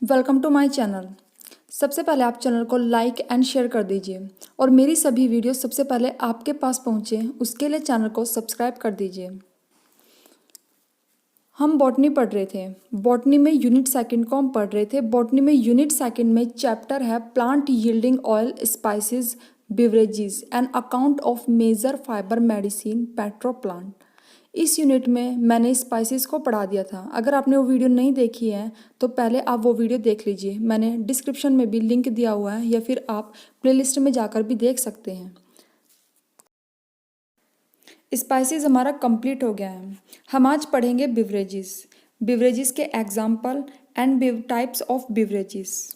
Welcome to my channel. सबसे पहले आप चैनल को लाइक एंड शेयर कर दीजिए और मेरी सभी वीडियो सबसे पहले आपके पास पहुंचे उसके लिए चैनल को सब्सक्राइब कर दीजिए। हम बॉटनी पढ़ रहे थे। बॉटनी में यूनिट सेकंड को हम पढ़ रहे थे। बॉटनी में यूनिट सेकंड में चैप्टर है plant yielding oil spices beverages and account of major fibre medicine petro plant. इस यूनिट में मैंने स्पाइसेस को पढ़ा दिया था। अगर आपने वो वीडियो नहीं देखी है तो पहले आप वो वीडियो देख लीजिए। मैंने डिस्क्रिप्शन में भी लिंक दिया हुआ है या फिर आप प्लेलिस्ट में जाकर भी देख सकते हैं। स्पाइसेस हमारा कंप्लीट हो गया है। हम आज पढ़ेंगे बिवरेजेस। बिवरेजेस के example and types of beverages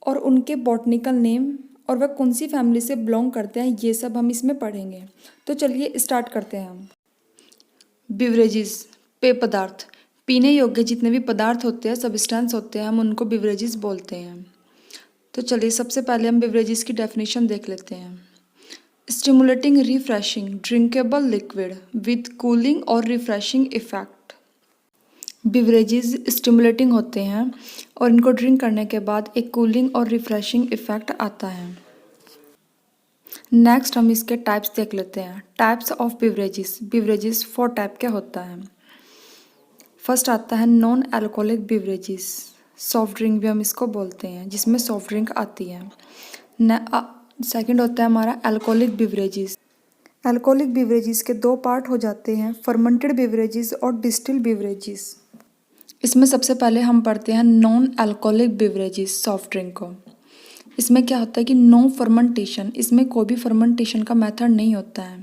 और उनके बॉटनिकल नेम और वह कौन सी फैमिली से बिलोंग करते हैं, ये सब हम इसमें पढ़ेंगे। तो चलिए स्टार्ट करते हैं हम। बिवरेजेस पेय पदार्थ, पीने योग्य जितने भी पदार्थ होते हैं, सब्सटेंस होते हैं, हम उनको बिवरेजेस बोलते हैं। तो चलिए सबसे पहले हम बिवरेजेस की डेफिनेशन देख लेते हैं। Stimulating refreshing drinkable liquid with cooling और रिफ्रेशिंग इफेक्ट। बिवरेजेस स्टिमुलेटिंग होते हैं और इनको ड्रिंक करने के बाद एक कूलिंग और रिफ्रेशिंग इफेक्ट आता है। नेक्स्ट हम इसके टाइप्स देख लेते हैं। Types of beverages. Beverages 4 type के होता है। फर्स्ट आता है non alcoholic beverages, soft drink भी हम इसको बोलते हैं, जिसमें सॉफ्ट ड्रिंक आती है। सेकंड होता है हमारा अल्कोहलिक बिवरेजेस। अल्कोहलिक बिवरेजेस के 2 पार्ट हो जाते हैं, फर्मेंटेड बिवरेजेस और डिस्टिल बिवरेजेस। इसमें सबसे पहले हम पढ़ते हैं non alcoholic beverages, soft drink को। इसमें क्या होता है कि नो फर्मेंटेशन, इसमें कोई भी फर्मेंटेशन का मेथड नहीं होता है।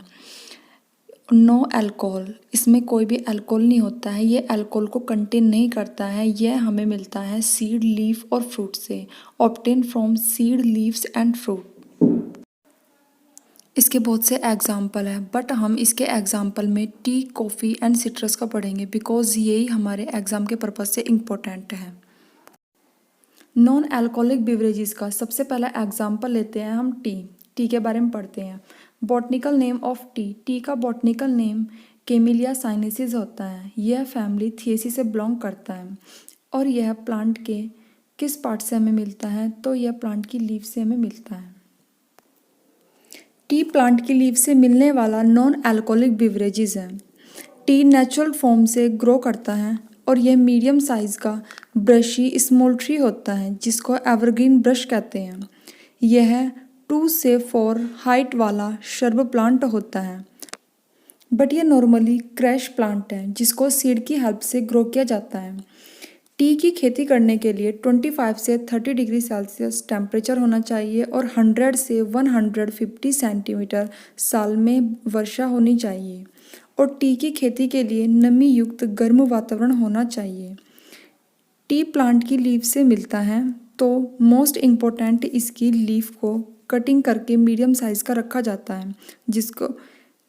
नो अल्कोहल, इसमें कोई भी अल्कोहल नहीं होता है, ये अल्कोहल को कंटेन नहीं करता है। यह हमें मिलता है सीड, लीफ और फ्रूट से, obtain from seed, leaves and fruit. इसके बहुत से एग्जाम्पल है, बट हम इसके एग्जाम्पल में टी, कॉफ़ी एंड सिट्रस का पढ़ेंगे बिकॉज यही हमारे एग्जाम के पर्पज से इम्पोर्टेंट है। नॉन अल्कोहलिक बिवरेजेस का सबसे पहला एग्जाम्पल लेते हैं हम टी। टी के बारे में पढ़ते हैं। Botanical name of T. T का बॉटनिकल नेम कैमिलिया साइनेसिस होता है। यह फैमिली थिएसी से बिलोंग करता है और यह प्लांट के किस पार्ट से हमें मिलता है, तो यह प्लांट की लीफ से हमें मिलता है। टी प्लांट की लीफ से मिलने वाला नॉन अल्कोहलिक बिवरेजेस है। टी नेचुरल फॉर्म से ग्रो करता है और यह मीडियम साइज का ब्रशी स्मॉल ट्री होता है जिसको एवरग्रीन ब्रश कहते हैं। यह 2 से 4 हाइट वाला श्रब प्लांट होता है, बट यह नॉर्मली क्रैश प्लांट है जिसको सीड की हेल्प से ग्रो किया जाता है। टी की खेती करने के लिए 25 से 30 डिग्री सेल्सियस टेम्परेचर होना चाहिए और 100 से 150 सेंटीमीटर साल में वर्षा होनी चाहिए और टी की खेती के लिए नमी युक्त गर्म वातावरण होना चाहिए। टी प्लांट की लीफ से मिलता है, तो मोस्ट इम्पोर्टेंट इसकी लीफ को कटिंग करके मीडियम साइज का रखा जाता है जिसको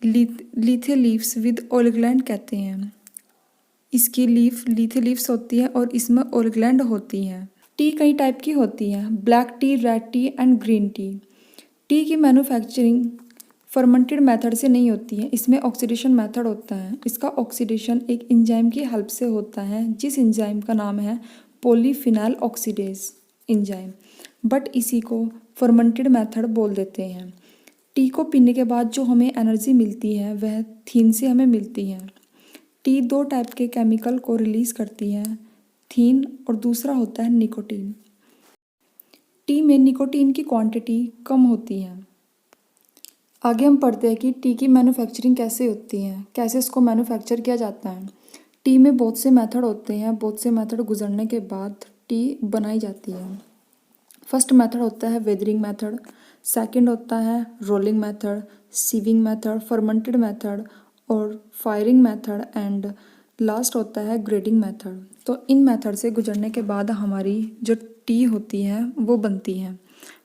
लीथे लीव्स विद ऑयल ग्लैंड कहते हैं। इसकी लीफ लीथे लीव्स होती है और इसमें ऑयल ग्लैंड होती है। टी कई टाइप की होती है, black T, red T and green tea. T की मैन्युफैक्चरिंग फर्मेंटेड मेथड से नहीं होती है, इसमें ऑक्सीडेशन मेथड होता है। इसका ऑक्सीडेशन एक एंजाइम की हेल्प से होता है जिस एंजाइम का नाम है पॉलीफिनाइल ऑक्सीडेज एंजाइम, बट इसी को फर्मेंटेड मेथड बोल देते हैं। टी को पीने के बाद जो हमें एनर्जी मिलती है वह थीन से हमें मिलती है। टी 2 टाइप के केमिकल को रिलीज करती है, थीन और दूसरा होता है निकोटीन। टी में निकोटीन की क्वांटिटी कम होती है। आगे हम पढ़ते हैं कि टी की मैन्युफैक्चरिंग कैसे होती है, कैसे इसको मैन्युफैक्चर किया जाता है। टी में बहुत से मेथड होते हैं, बहुत से मेथड गुजरने के बाद टी बनाई जाती है। फर्स्ट मेथड होता है वेदरिंग मेथड, सेकंड होता है rolling method, sieving method, fermented method और फायरिंग मेथड एंड लास्ट होता है ग्रेडिंग मेथड। तो इन मेथड से गुजरने के बाद हमारी जो टी होती है वो बनती है।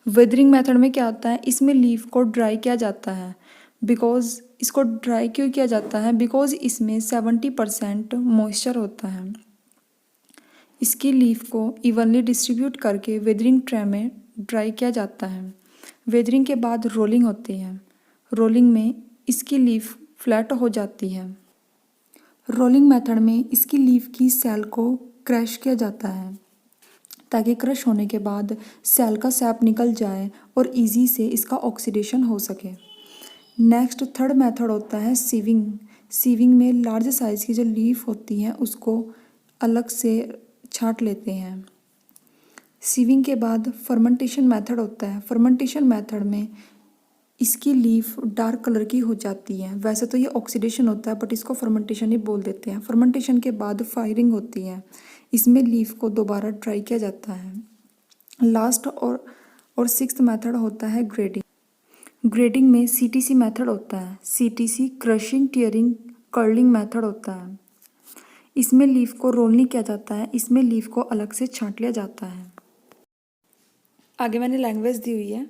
वेदरिंग मेथड में क्या होता है, इसमें लीफ को ड्राई किया जाता है। बिकॉज इसको ड्राई क्यों किया जाता है, बिकॉज इसमें 70% मॉइस्चर होता है। इसकी लीफ को इवनली डिस्ट्रीब्यूट करके वेदरिंग ट्रे में ड्राई किया जाता है। वेदरिंग के बाद रोलिंग होती है। रोलिंग में इसकी लीफ फ्लैट हो जाती है। रोलिंग मेथड में इसकी लीफ की सेल को क्रैश किया जाता है। ताकि क्रश होने के बाद सेल का सैप निकल जाए और इजी से इसका ऑक्सीडेशन हो सके। नेक्स्ट थर्ड मेथड होता है सीविंग। सीविंग में लार्ज साइज़ की जो लीफ होती हैं उसको अलग से छांट लेते हैं। सीविंग के बाद फर्मेंटेशन मेथड होता है। फर्मेंटेशन मेथड में इसकी लीफ डार्क कलर की हो जाती है। वैसे तो ये ऑक्सीडेशन होता है बट इसको फर्मेंटेशन ही बोल देते हैं। फर्मेंटेशन के बाद फायरिंग होती है। इसमें लीफ को दोबारा ड्राई किया जाता है। लास्ट और सिक्स्थ मेथड होता है ग्रेडिंग। ग्रेडिंग में सीटीसी मेथड होता है। CTC crushing, tearing, curling method होता है। इसमें लीफ को रोल नहीं किया जाता है, इसमें लीफ को अलग से छांट लिया जाता है। आगे मैंने लैंग्वेज दी हुई है।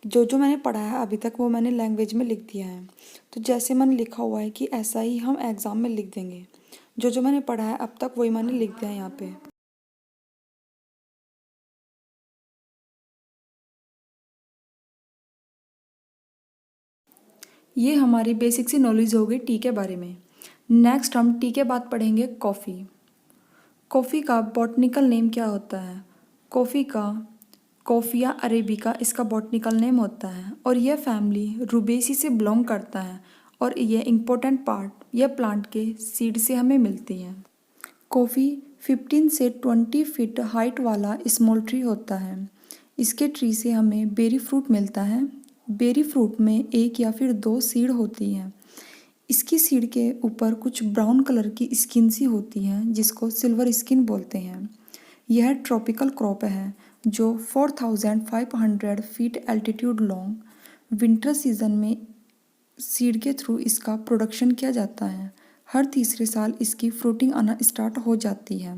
जो जो मैंने पढ़ा है अभी तक वो मैंने लैंग्वेज में लिख दिया है। तो जैसे मैंने लिखा हुआ है कि ऐसा ही हम एग्ज़ाम में लिख देंगे। जो जो मैंने पढ़ा है अब तक वही मैंने लिख दिया है यहाँ पे। ये हमारी बेसिक सी नॉलेज हो गई टी के बारे में। नेक्स्ट हम टी के बाद पढ़ेंगे कॉफ़ी। कॉफ़ी का बॉटनिकल नेम क्या होता है? कॉफ़ी का कॉफ़िया अरेबिका इसका बॉटनिकल नेम होता है और यह फैमिली रुबेसी से बिलोंग करता है और यह इम्पोर्टेंट पार्ट यह प्लांट के सीड से हमें मिलती है। कॉफ़ी 15 से 20 फीट हाइट वाला स्मॉल ट्री होता है। इसके ट्री से हमें बेरी फ्रूट मिलता है। बेरी फ्रूट में एक या फिर दो सीड होती हैं। इसकी सीड के ऊपर कुछ ब्राउन कलर की स्किन सी होती है जिसको सिल्वर स्किन बोलते हैं। यह ट्रॉपिकल क्रॉप है जो 4500 feet altitude long winter season में सीड के थ्रू इसका प्रोडक्शन किया जाता है। हर तीसरे साल इसकी फ्रूटिंग आना स्टार्ट हो जाती है।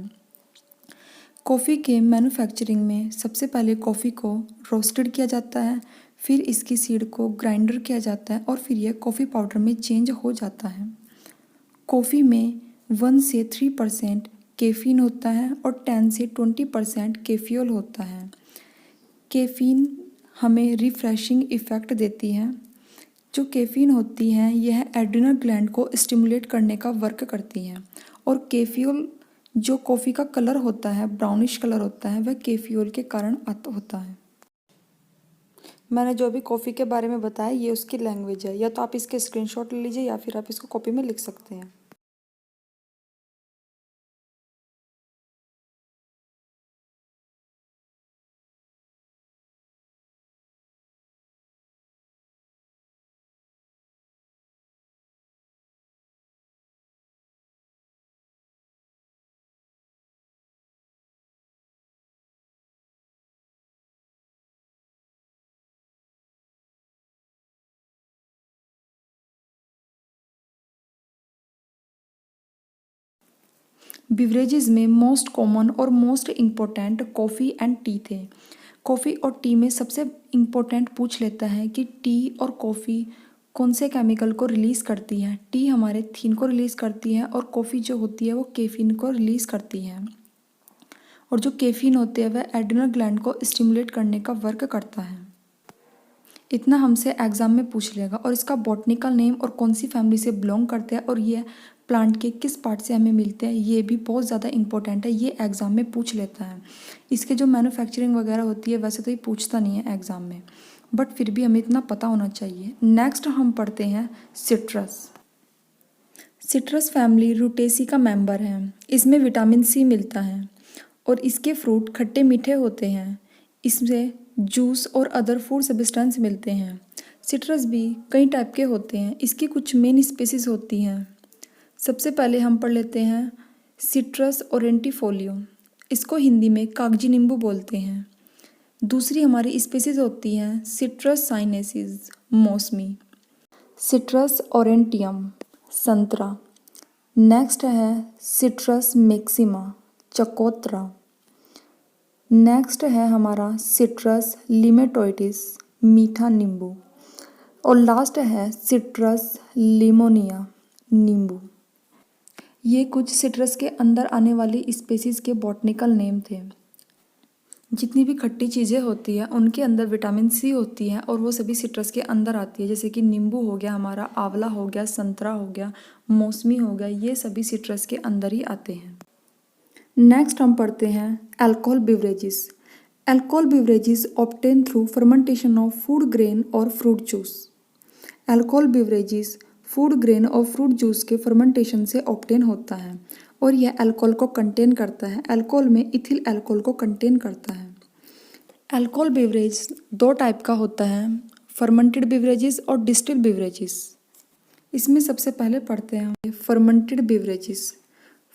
कॉफ़ी के मैन्युफैक्चरिंग में सबसे पहले कॉफ़ी को रोस्टेड किया जाता है, फिर इसकी सीड को ग्राइंडर किया जाता है और फिर यह कॉफ़ी पाउडर में चेंज हो जाता है। कॉफ़ी में 1 से 3% कैफीन होता है और 10 से 20% कैफियोल होता है। कैफीन हमें रिफ्रेशिंग इफ़ेक्ट देती है। जो कैफीन होती है यह एड्रिनल ग्लैंड को स्टिमुलेट करने का वर्क करती है और कैफियोल जो कॉफ़ी का कलर होता है ब्राउनिश कलर होता है वह कैफियोल के कारण होता है। मैंने जो भी कॉफ़ी के बारे में बताया ये उसकी लैंग्वेज है। या तो आप इसके स्क्रीनशॉट ले लीजिए या फिर आप इसको कॉपी में लिख सकते हैं। बिवरेजेस में मोस्ट कॉमन और most important coffee and T थे। कॉफ़ी और टी में सबसे इम्पोर्टेंट पूछ लेता है कि टी और कॉफ़ी कौन से केमिकल को रिलीज़ करती है। टी हमारे थीन को रिलीज़ करती है और कॉफ़ी जो होती है वो कैफीन को रिलीज़ करती है। और जो कैफीन होती है वह एड्रिनल ग्लैंड को स्टिमुलेट करने का वर्क करता है। इतना हमसे एग्ज़ाम में पूछ लेगा। और इसका बॉटनिकल नेम और कौन सी फैमिली से बिलोंग करते हैं और ये प्लांट के किस पार्ट से हमें मिलते हैं ये भी बहुत ज़्यादा इंपॉर्टेंट है, ये एग्ज़ाम में पूछ लेता है। इसके जो मैन्युफैक्चरिंग वगैरह होती है वैसे तो ये पूछता नहीं है एग्ज़ाम में, बट फिर भी हमें इतना पता होना चाहिए। नेक्स्ट हम पढ़ते हैं सिट्रस। सिट्रस फैमिली रूटेसी का मेंबर है। इसमें विटामिन सी मिलता है और इसके फ्रूट खट्टे मीठे होते हैं। इसमें जूस और अदर फूड सब्सटेंस मिलते हैं। सिट्रस भी कई टाइप के होते हैं। इसकी कुछ मेन स्पीसीज होती हैं। सबसे पहले हम पढ़ लेते हैं सिट्रस ओरेंटिफोलियो। इसको हिंदी में कागजी नींबू बोलते हैं। दूसरी हमारी स्पीसीज होती हैं सिट्रस साइनेसिस मौसमी, सिट्रस ओरेंटियम संतरा। नेक्स्ट है सिट्रस मैक्सिमा चकोतरा। नेक्स्ट है हमारा सिट्रस लिमेटोइटिस मीठा नींबू। और लास्ट है सिट्रस लिमोनिया नींबू। ये कुछ सिट्रस के अंदर आने वाली स्पीसीज़ के बॉटनिकल नेम थे। जितनी भी खट्टी चीज़ें होती हैं उनके अंदर विटामिन सी होती है और वो सभी सिट्रस के अंदर आती है। जैसे कि नींबू हो गया हमारा, आंवला हो गया, संतरा हो गया, मौसमी हो गया, ये सभी सिट्रस के अंदर ही आते हैं। नेक्स्ट हम पढ़ते हैं alcohol beverages. Alcohol beverages obtain through fermentation of food grain और fruit juice. Alcohol beverages food grain और फ्रूट जूस के फर्मेंटेशन से ऑब्टेन होता है और यह अल्कोहल को कंटेन करता है। अल्कोहल में इथिल अल्कोहल को कंटेन करता है। अल्कोहल बिवरेज दो टाइप का होता है, फर्मेंटेड बिवरेजेस और डिस्टिल्ड बिवरेजेस। इसमें सबसे पहले पढ़ते हैं fermented beverages.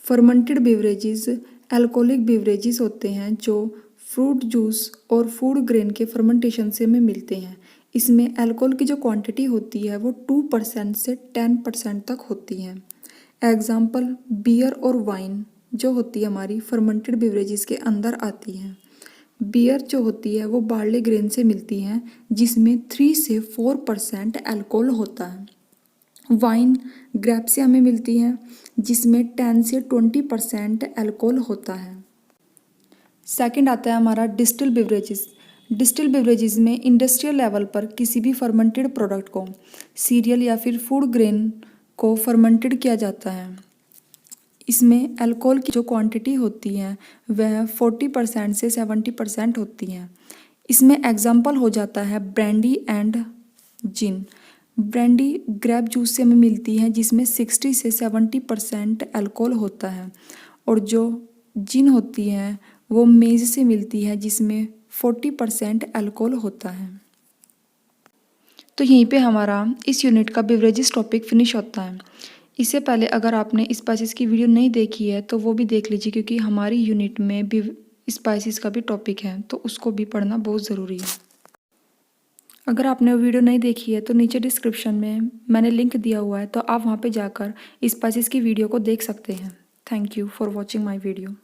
Fermented beverages alcoholic beverages होते हैं जो फ्रूट जूस और फूड ग्रेन के फर्मेंटेशन से में मिलते हैं। इसमें अल्कोहल की जो क्वांटिटी होती है वो 2% से 10% तक होती है। एग्जाम्पल बियर और वाइन जो होती है हमारी फर्मेंटेड बिवरेजेस के अंदर आती है। बियर जो होती है वो बार्ले ग्रेन से मिलती है जिसमें 3 से 4% अल्कोहल होता है। वाइन ग्रेप से हमें मिलती है जिसमें 10 से 20% अल्कोहल होता है। सेकंड आता है हमारा डिस्टिल बिवरेजेस। डिस्टिल बिवरेजेस में इंडस्ट्रियल लेवल पर किसी भी फर्मेंटेड प्रोडक्ट को, सीरियल या फिर फूड ग्रेन को फर्मेंटेड किया जाता है। इसमें अल्कोहल की जो क्वांटिटी होती है वह 40% से 70% होती है। इसमें एग्जाम्पल हो जाता है brandy and gin. Brandy grape juice से हमें मिलती है जिसमें 60 से 70% अल्कोहल होता है और जो जिन होती है वो मेज से मिलती है जिसमें 40% अल्कोहल होता है। तो यहीं पे हमारा इस यूनिट का बिवरेजेस टॉपिक फिनिश होता है। इससे पहले अगर आपने स्पाइसेस की वीडियो नहीं देखी है तो वो भी देख लीजिए क्योंकि हमारी यूनिट में भी स्पाइसेस का भी टॉपिक है तो उसको भी पढ़ना बहुत ज़रूरी है। अगर आपने वो वीडियो नहीं देखी है तो नीचे डिस्क्रिप्शन में मैंने लिंक दिया हुआ है तो आप वहाँ पे जाकर स्पाइसेस की वीडियो को देख सकते हैं। Thank you for watching my video.